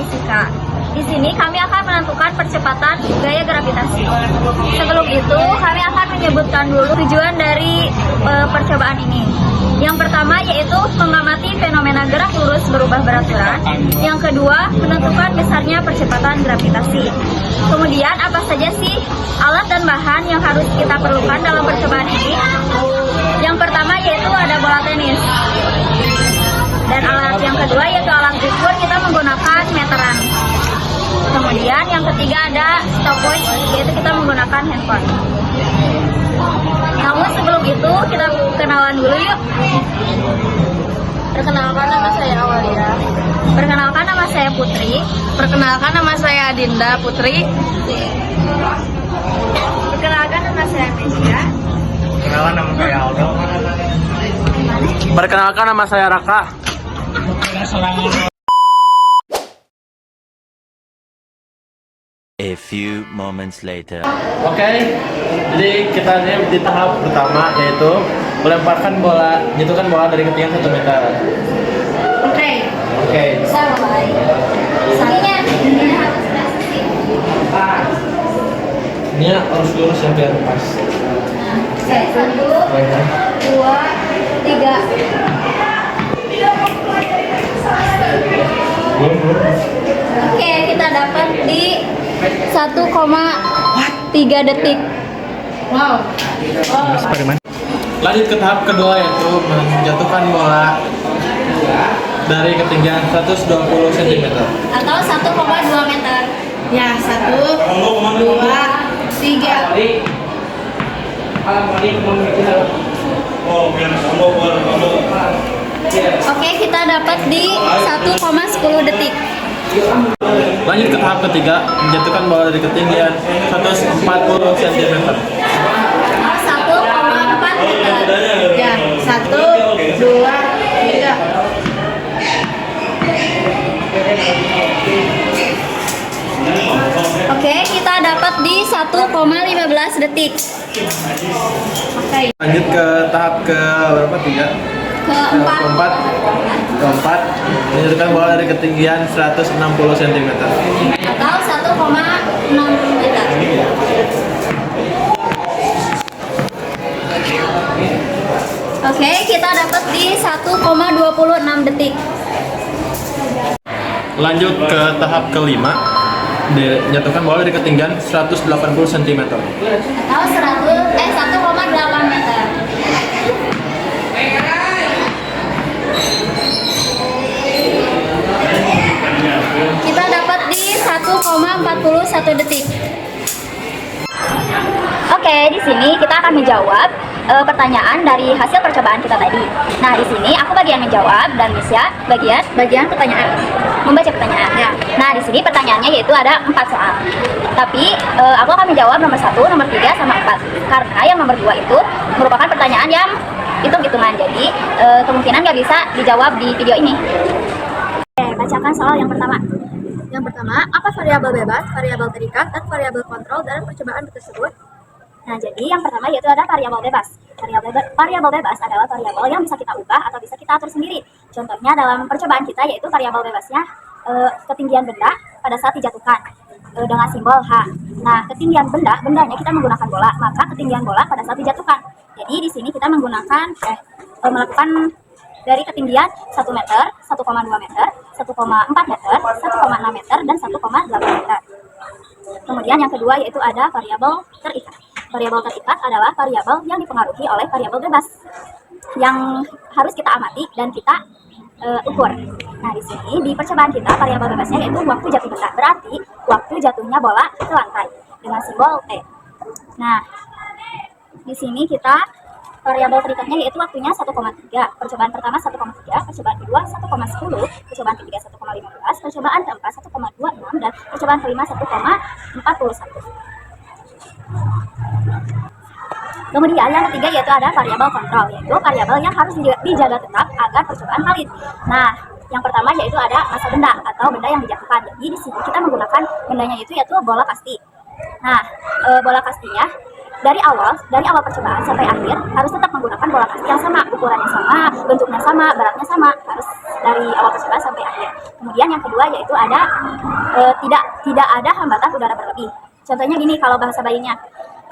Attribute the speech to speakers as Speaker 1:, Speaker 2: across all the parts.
Speaker 1: fisika. Di sini kami akan menentukan percepatan gaya gravitasi. Sebelum itu, kami akan menyebutkan dulu tujuan dari percobaan ini. Yang pertama yaitu mengamati fenomena gerak lurus berubah beraturan. Yang kedua, menentukan besarnya percepatan gravitasi. Kemudian, apa saja sih alat dan bahan yang harus kita perlukan dalam percobaan ini? Yang pertama yaitu ada bola tenis. Dan alat yang kedua yaitu alat ukur, kita menggunakan meteran. Kemudian yang ketiga ada stopwatch, yaitu kita menggunakan handphone. Namun sebelum itu kita kenalan dulu yuk.
Speaker 2: Perkenalkan, nama saya Awalia.
Speaker 1: Perkenalkan, nama saya Putri.
Speaker 2: Perkenalkan, nama saya Adinda Putri.
Speaker 1: Perkenalkan, nama saya Mesia.
Speaker 3: Perkenalkan, nama saya Aldo.
Speaker 4: Perkenalkan, nama saya Raka.
Speaker 5: A few moments later.
Speaker 4: Oke, jadi kita ini di tahap pertama yaitu melemparkan bola, jatuhkan bola dari ketinggian 1 meter. Oke.
Speaker 1: Bisa mulai. Sakinya ini harus plastik.
Speaker 4: Ini harus lurus ya biar pas.
Speaker 1: Oke, 1, 2, 3. Oke, kita dapat di 1,3 detik.
Speaker 2: Wow.
Speaker 4: Lanjut ke tahap kedua yaitu menjatuhkan bola dari ketinggian 120 cm.
Speaker 1: Atau 1,2 meter.
Speaker 2: Ya, 1, 2, 3.
Speaker 1: Oke, kita dapat di 1,10 detik.
Speaker 4: Lanjut ke tahap ketiga, menjatuhkan bola dari ketinggian 140 cm.
Speaker 1: 1,4 meter.
Speaker 2: Ya, 1, 2, 3.
Speaker 1: Oke, kita dapat di 1,15 detik. Oke,
Speaker 4: Lanjut ke tahap ke berapa? 3?
Speaker 1: keempat.
Speaker 4: Keempat, menjatuhkan bola dari ketinggian 160 cm.
Speaker 1: Atau 1,6 meter. Oke, kita dapat di 1,26 detik.
Speaker 4: Lanjut ke tahap kelima, menjatuhkan bola dari ketinggian 180 cm.
Speaker 1: Atau 1,8 meter. Kita dapat di 1,41 detik. Oke, di sini kita akan menjawab pertanyaan dari hasil percobaan kita tadi. Nah, di sini aku bagian menjawab dan Misya bagian pertanyaan, membaca pertanyaan.
Speaker 2: Ya.
Speaker 1: Nah, di sini pertanyaannya yaitu ada 4 soal. Tapi aku akan menjawab nomor 1, nomor 3, sama 4. Karena yang nomor 2 itu merupakan pertanyaan yang hitung-hitungan. Jadi kemungkinan nggak bisa dijawab di video ini. Oke, bacakan soal yang pertama.
Speaker 2: Yang pertama, apa variabel bebas, variabel terikat, dan variabel kontrol dalam percobaan tersebut?
Speaker 1: Nah, jadi yang pertama yaitu ada variabel bebas. Variabel bebas adalah variabel yang bisa kita ubah atau bisa kita atur sendiri. Contohnya dalam percobaan kita yaitu variabel bebasnya ketinggian benda pada saat dijatuhkan dengan simbol H. Nah, ketinggian bendanya kita menggunakan bola, maka ketinggian bola pada saat dijatuhkan. Jadi di sini kita menggunakan melakukan dari ketinggian 1 meter, 1,2 meter, 1,4 meter, 1,6 meter, dan 1,8 meter. Kemudian yang kedua yaitu ada variabel terikat. Variabel terikat adalah variabel yang dipengaruhi oleh variabel bebas yang harus kita amati dan kita ukur. Nah, di sini di percobaan kita variabel bebasnya yaitu waktu jatuh benda. Berarti waktu jatuhnya bola ke lantai dengan simbol T. Nah, di sini kita variabel terikatnya yaitu waktunya 1,3. Percobaan pertama 1,3, percobaan kedua 1,10, percobaan ketiga 1,15, percobaan keempat 1,26, dan percobaan kelima 1,41. Kemudian yang ketiga yaitu ada variabel kontrol, yaitu variabel yang harus dijaga tetap agar percobaan valid. Nah, yang pertama yaitu ada massa benda atau benda yang dijatuhkan. Jadi di sini kita menggunakan bendanya yaitu bola kasti. Nah, bola kastinya dari awal percobaan sampai akhir harus tetap menggunakan bola kasti yang sama, ukurannya sama, bentuknya sama, beratnya sama, harus dari awal percobaan sampai akhir. Kemudian yang kedua yaitu ada tidak ada hambatan udara berlebih. Contohnya gini, kalau bahasa bayinya,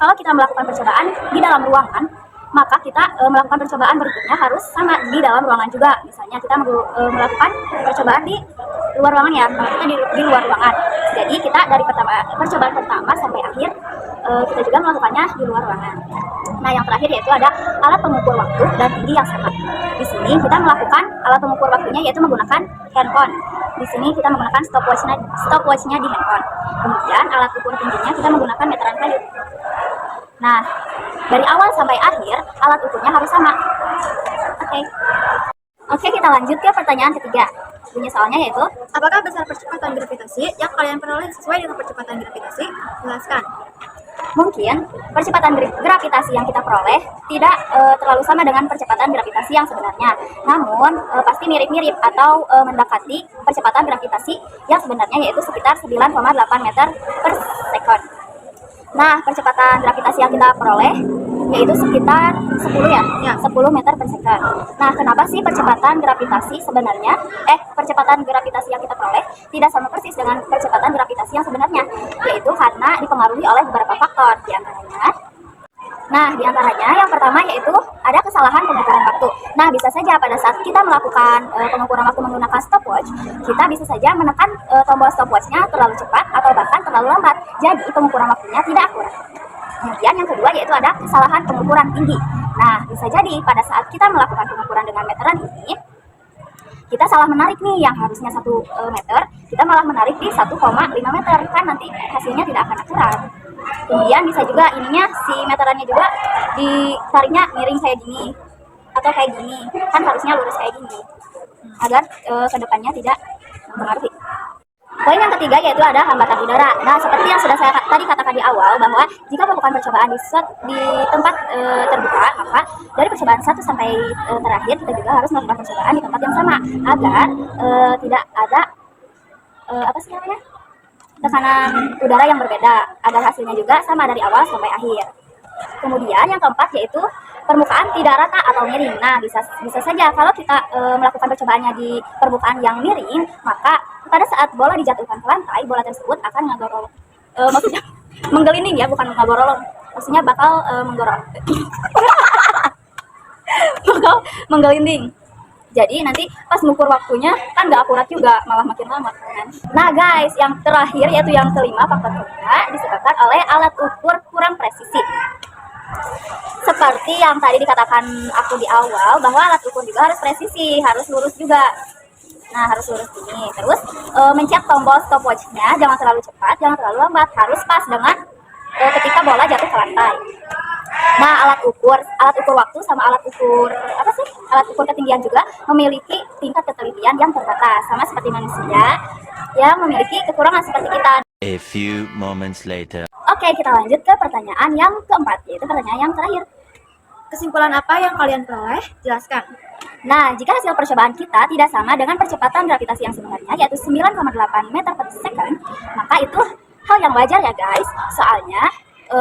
Speaker 1: kalau kita melakukan percobaan di dalam ruangan, maka kita melakukan percobaan berikutnya harus sama di dalam ruangan juga. Misalnya kita melakukan percobaan di luar ruangan ya, kalau kita di luar ruangan. Jadi kita dari percobaan pertama sampai akhir kita juga melakukannya di luar ruangan. Nah, yang terakhir yaitu ada alat pengukur waktu dan tinggi yang sama. Di sini kita melakukan alat pengukur waktunya yaitu menggunakan handphone. Di sini kita menggunakan stopwatch-nya di handphone. Kemudian alat ukur tingginya kita menggunakan meteran kayu. Nah, dari awal sampai akhir alat ukurnya harus sama. Oke, kita lanjut ke pertanyaan ketiga. Bunyi soalnya yaitu,
Speaker 2: Apakah besar percepatan gravitasi yang kalian peroleh sesuai dengan percepatan gravitasi? Jelaskan.
Speaker 1: mungkin percepatan gravitasi yang kita peroleh tidak terlalu sama dengan percepatan gravitasi yang sebenarnya. Namun pasti mirip-mirip atau mendekati percepatan gravitasi yang sebenarnya, yaitu sekitar 9,8 meter per sekon. Nah, percepatan gravitasi yang kita peroleh yaitu sekitar 10 10 meter per sekon. Nah, kenapa sih percepatan gravitasi sebenarnya percepatan gravitasi yang kita peroleh tidak sama persis dengan percepatan gravitasi yang sebenarnya? Yaitu karena dipengaruhi oleh beberapa faktor. Di antaranya yang pertama yaitu ada kesalahan pengukuran waktu. Nah, bisa saja pada saat kita melakukan pengukuran waktu menggunakan stopwatch, kita bisa saja menekan tombol stopwatch-nya terlalu cepat atau bahkan terlalu lambat. Jadi pengukuran waktunya tidak akurat. Kemudian yang kedua yaitu ada kesalahan pengukuran tinggi. Nah, bisa jadi pada saat kita melakukan pengukuran dengan meteran ini, kita salah menarik nih, yang harusnya 1 meter, kita malah menarik di 1,5 meter, kan nanti hasilnya tidak akan akurat. Kemudian bisa juga ininya, si meterannya juga ditariknya miring kayak gini atau kayak gini, kan harusnya lurus kayak gini agar kedepannya tidak mempengaruhi. Poin yang ketiga yaitu ada hambatan udara. Nah, seperti yang sudah saya tadi katakan di awal, bahwa jika melakukan percobaan di tempat terbuka, maka dari percobaan 1 sampai terakhir kita juga harus melakukan percobaan di tempat yang sama agar tidak ada tekanan udara yang berbeda, agar hasilnya juga sama dari awal sampai akhir. Kemudian yang keempat yaitu permukaan tidak rata atau miring. Nah, bisa saja kalau kita melakukan percobaannya di permukaan yang miring, maka pada saat bola dijatuhkan ke lantai, bola tersebut akan maksudnya menggelinding ya, bukan ngagorolong. Maksudnya bakal bakal menggelinding. Jadi nanti pas mengukur waktunya kan nggak akurat juga, malah makin lama kan. Nah guys, yang terakhir yaitu yang kelima, faktor kelima disebabkan oleh alat ukur kurang presisi. Seperti yang tadi dikatakan aku di awal, bahwa alat ukur juga harus presisi, harus lurus juga. Nah, harus lurus ini. Terus mencet tombol stopwatch-nya jangan terlalu cepat, jangan terlalu lambat, harus pas dengan ketika bola jatuh ke lantai. Nah, alat ukur waktu sama alat ukur ketinggian juga memiliki tingkat ketelitian yang terbatas, sama seperti manusia yang memiliki kekurangan seperti kita.
Speaker 5: A few moments later.
Speaker 1: Oke, kita lanjut ke pertanyaan yang keempat, yaitu pertanyaan yang terakhir.
Speaker 2: Kesimpulan apa yang kalian peroleh? Jelaskan.
Speaker 1: Nah, jika hasil percobaan kita tidak sama dengan percepatan gravitasi yang sebenarnya, yaitu 9,8 meter per second, maka itu hal yang wajar ya guys. Soalnya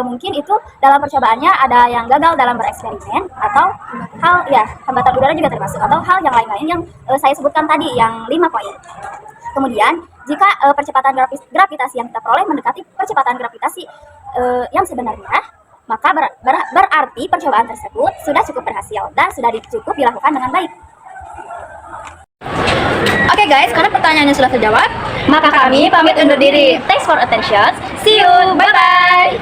Speaker 1: mungkin itu dalam percobaannya ada yang gagal dalam bereksperimen, atau hambatan udara juga termasuk, atau hal yang lain-lain yang saya sebutkan tadi, yang 5 poin. Kemudian, jika percepatan gravitasi yang kita peroleh mendekati percepatan gravitasi yang sebenarnya, maka berarti percobaan tersebut sudah cukup berhasil dan sudah cukup dilakukan dengan baik.
Speaker 2: Oke guys, karena pertanyaannya sudah terjawab,
Speaker 1: Maka kami pamit undur diri. Thanks for attention. See you. Bye-bye.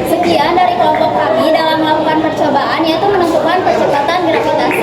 Speaker 1: Sekian dari kelompok kami dalam melakukan percobaan, yaitu menentukan percepatan gravitasi